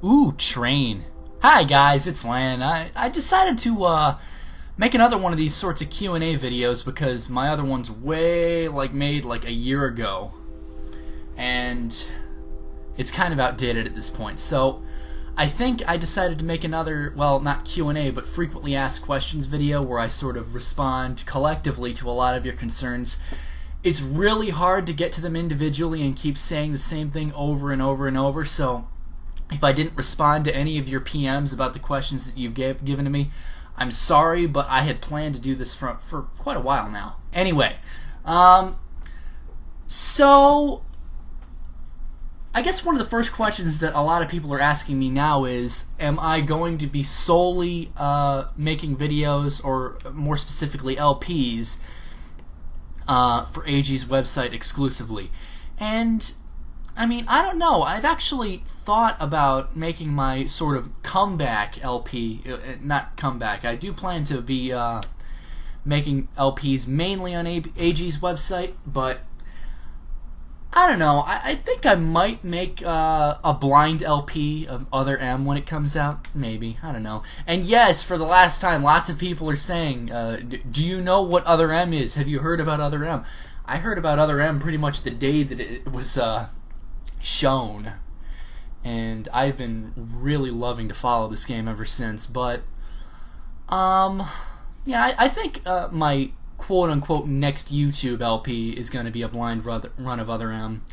Ooh, train. Hi guys, it's Lan. I decided to make another one of these sorts of Q&A videos because my other one's made like a year ago. And it's kind of outdated at this point. So I think I decided to make another, well, not Q&A, but frequently asked questions video where I sort of respond collectively to a lot of your concerns. It's really hard to get to them individually and keep saying the same thing over and over and over, so if I didn't respond to any of your PMs about the questions that you've given to me, I'm sorry, but I had planned to do this for quite a while now. Anyway, so I guess one of the first questions that a lot of people are asking me now is, am I going to be solely making videos, or more specifically LPs, for AG's website exclusively? And I mean, I don't know. I've actually thought about making my sort of comeback LP, not comeback. I do plan to be making LPs mainly on AG's website, but I don't know. I think I might make a blind LP of Other M when it comes out. Maybe. I don't know. And yes, for the last time, lots of people are saying, do you know what Other M is? Have you heard about Other M? I heard about Other M pretty much the day that it was shown, and I've been really loving to follow this game ever since. But yeah, I think my quote-unquote next YouTube LP is going to be a blind run of Other M,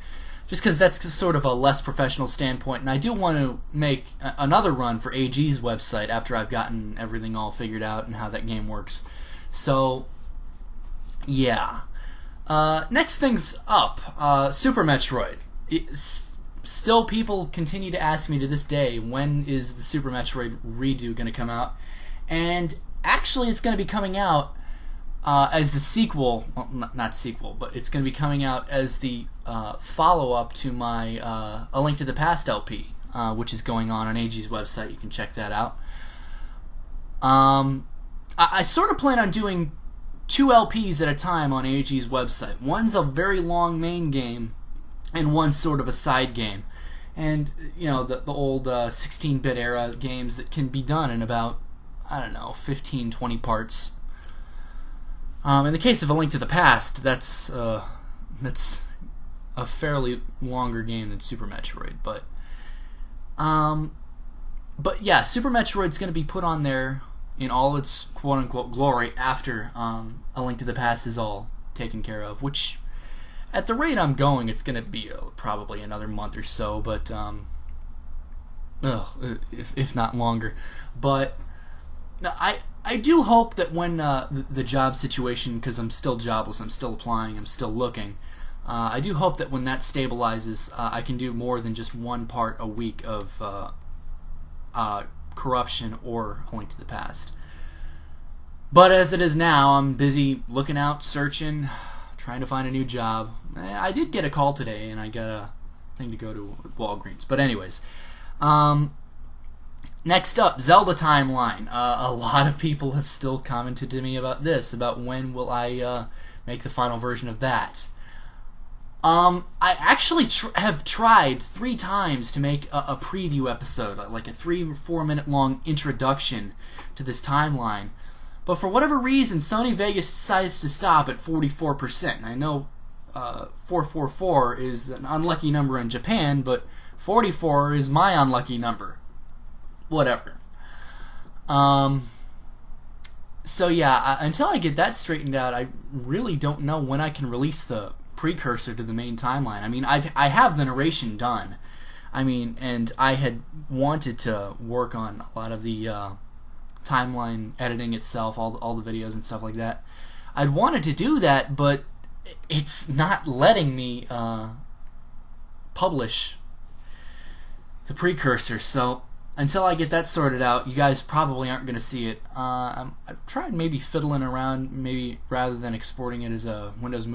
just because that's sort of a less professional standpoint, and I do want to make another run for AG's website after I've gotten everything all figured out and how that game works. So yeah, next thing's up, Super Metroid. Still, people continue to ask me to this day, when is the Super Metroid redo going to come out? And actually, it's going to be coming out as the sequel, well, not sequel, but it's going to be coming out as the follow-up to my A Link to the Past LP, which is going on AG's website. You can check that out. I sort of plan on doing 2 LPs at a time on AG's website. One's a very long main game, and one's sort of a side game. And, you know, the old 16-bit era games that can be done in about, I don't know, 15, 20 parts. In the case of A Link to the Past, that's a fairly longer game than Super Metroid. But yeah, Super Metroid's going to be put on there in all its quote-unquote glory after A Link to the Past is all taken care of, which, at the rate I'm going, it's going to be probably another month or so, but if not longer. But I do hope that when the job situation, because I'm still jobless, I'm still applying, I'm still looking, I do hope that when that stabilizes, I can do more than just one part a week of Corruption or A Link to the Past. But as it is now, I'm busy looking out, searching, trying to find a new job. I did get a call today, and I got a thing to go to Walgreens. But anyways, next up, Zelda timeline. A lot of people have still commented to me about this, about when will I make the final version of that. I actually have tried 3 times to make a preview episode, like a 3 or 4 minute long introduction to this timeline. But for whatever reason, Sony Vegas decides to stop at 44%. And I know 444 is an unlucky number in Japan, but 44 is my unlucky number. Whatever. So yeah, until I get that straightened out, I really don't know when I can release the precursor to the main timeline. I mean, I have the narration done. I mean, and I had wanted to work on a lot of the timeline editing itself, all the videos and stuff like that. I'd wanted to do that, but it's not letting me publish the precursor. So until I get that sorted out, you guys probably aren't going to see it. I've tried maybe fiddling around, maybe rather than exporting it as a Windows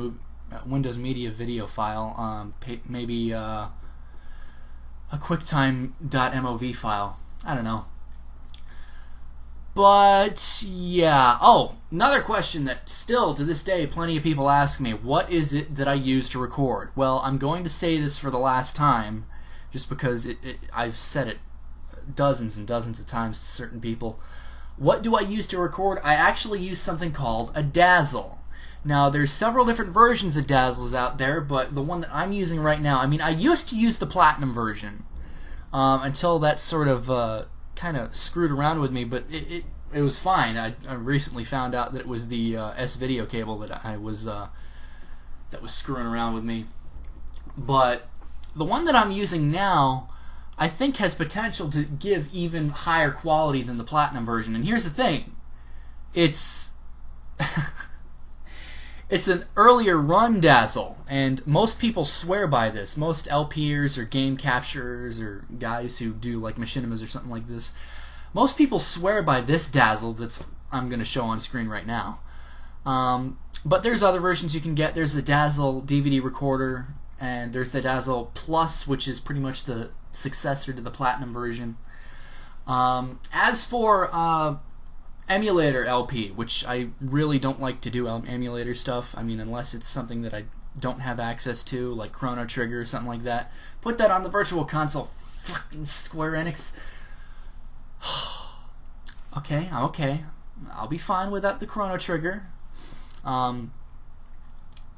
Media video file, maybe a QuickTime.mov file. I don't know. But yeah. Oh, another question that still to this day plenty of people ask me: what is it that I use to record? Well, I'm going to say this for the last time, just because I've said it dozens and dozens of times to certain people. What do I use to record? I actually use something called a Dazzle. Now, there's several different versions of Dazzles out there, but the one that I'm using right now, I mean, I used to use the Platinum version until that sort of kind of screwed around with me, but it was fine. I recently found out that it was the S-Video cable that that was screwing around with me. But the one that I'm using now, I think has potential to give even higher quality than the Platinum version. And here's the thing. It's it's an earlier run Dazzle, and most people swear by this. Most LPers or game capturers or guys who do like machinimas or something like this, most people swear by this Dazzle that's I'm going to show on screen right now. But there's other versions you can get. There's the Dazzle DVD recorder, and there's the Dazzle Plus, which is pretty much the successor to the Platinum version. As for emulator LP, which I really don't like to do emulator stuff, I mean, unless it's something that I don't have access to, like Chrono Trigger or something like that. Put that on the Virtual Console, fucking Square Enix. Okay, I'll be fine without the Chrono Trigger.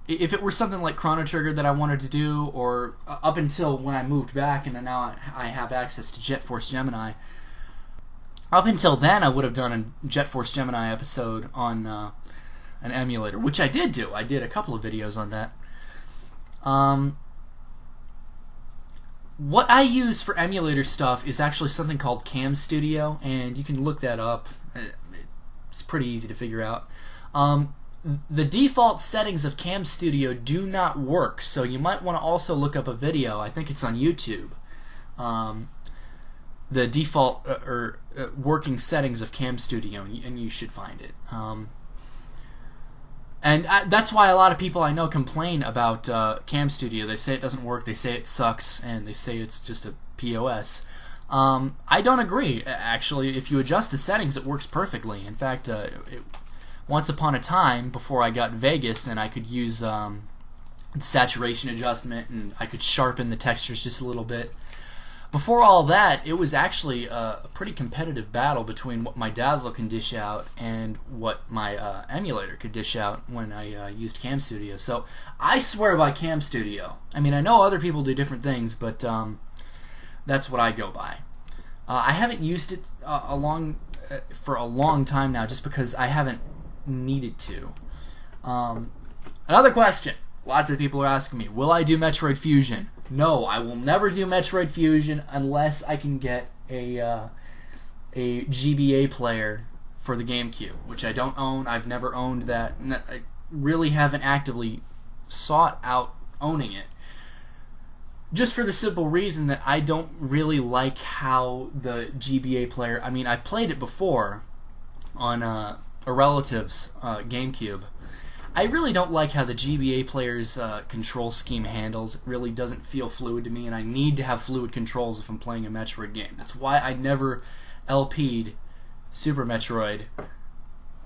If it were something like Chrono Trigger that I wanted to do, or up until when I moved back and now I have access to Jet Force Gemini, up until then I would have done a Jet Force Gemini episode on an emulator, which I did do. I did a couple of videos on that. What I use for emulator stuff is actually something called Cam Studio, and you can look that up. It's pretty easy to figure out. The default settings of Cam Studio do not work, so you might want to also look up a video. I think it's on YouTube. The default working settings of Cam Studio, and you should find it. And that's why a lot of people I know complain about Cam Studio. They say it doesn't work, they say it sucks, and they say it's just a POS. I don't agree. Actually, if you adjust the settings, it works perfectly. In fact, once upon a time, before I got Vegas and I could use saturation adjustment and I could sharpen the textures just a little bit, before all that, it was actually a pretty competitive battle between what my Dazzle can dish out and what my emulator could dish out when I used Cam Studio. So I swear by Cam Studio. I mean, I know other people do different things, but that's what I go by. I haven't used it for a long time now, just because I haven't needed to. Another question. Lots of people are asking me, will I do Metroid Fusion? No, I will never do Metroid Fusion unless I can get a GBA player for the GameCube, which I don't own. I've never owned that. I really haven't actively sought out owning it. Just for the simple reason that I don't really like how the GBA player... I mean, I've played it before on a relative's GameCube. I really don't like how the GBA player's control scheme handles. It really doesn't feel fluid to me, and I need to have fluid controls if I'm playing a Metroid game. That's why I never LP'd Super Metroid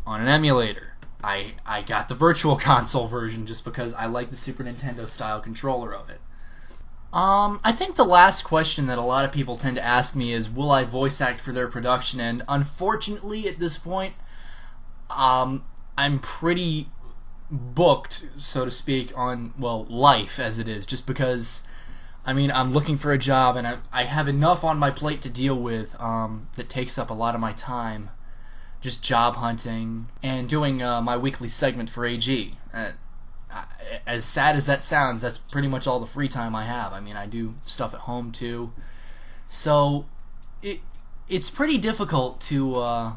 on an emulator. I got the Virtual Console version just because I like the Super Nintendo style controller of it. I think the last question that a lot of people tend to ask me is, will I voice act for their production? And unfortunately, at this point, I'm pretty booked, so to speak, on, well, life as it is, just because, I mean, I'm looking for a job and I have enough on my plate to deal with that takes up a lot of my time, just job hunting and doing my weekly segment for AG. As sad as that sounds, that's pretty much all the free time I have. I mean, I do stuff at home too, so it's pretty difficult to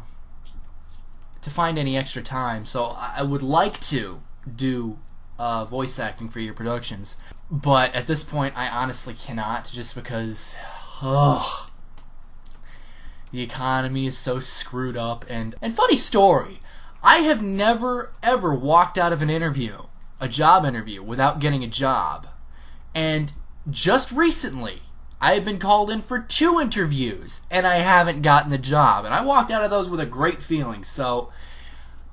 find any extra time. So I would like to do voice acting for your productions, but at this point I honestly cannot, just because the economy is so screwed up. And funny story, I have never ever walked out of an interview, a job interview, without getting a job. And just recently I have been called in for 2 interviews and I haven't gotten the job, and I walked out of those with a great feeling. So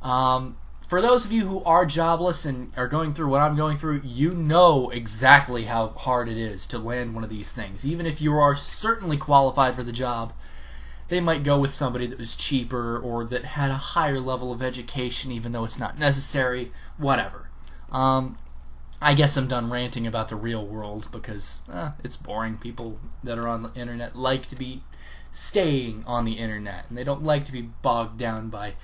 for those of you who are jobless and are going through what I'm going through, you know exactly how hard it is to land one of these things. Even if you are certainly qualified for the job, they might go with somebody that was cheaper or that had a higher level of education, even though it's not necessary. Whatever. I guess I'm done ranting about the real world because it's boring. People that are on the internet like to be staying on the internet, and they don't like to be bogged down by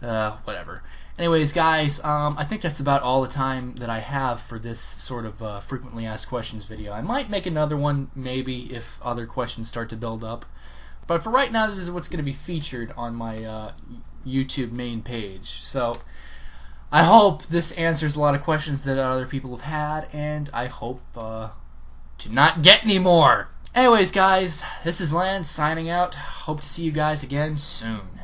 whatever. Anyways, guys, I think that's about all the time that I have for this sort of frequently asked questions video. I might make another one, maybe, if other questions start to build up. But for right now, this is what's going to be featured on my YouTube main page. So I hope this answers a lot of questions that other people have had, and I hope to not get any more. Anyways, guys, this is Lance signing out. Hope to see you guys again soon.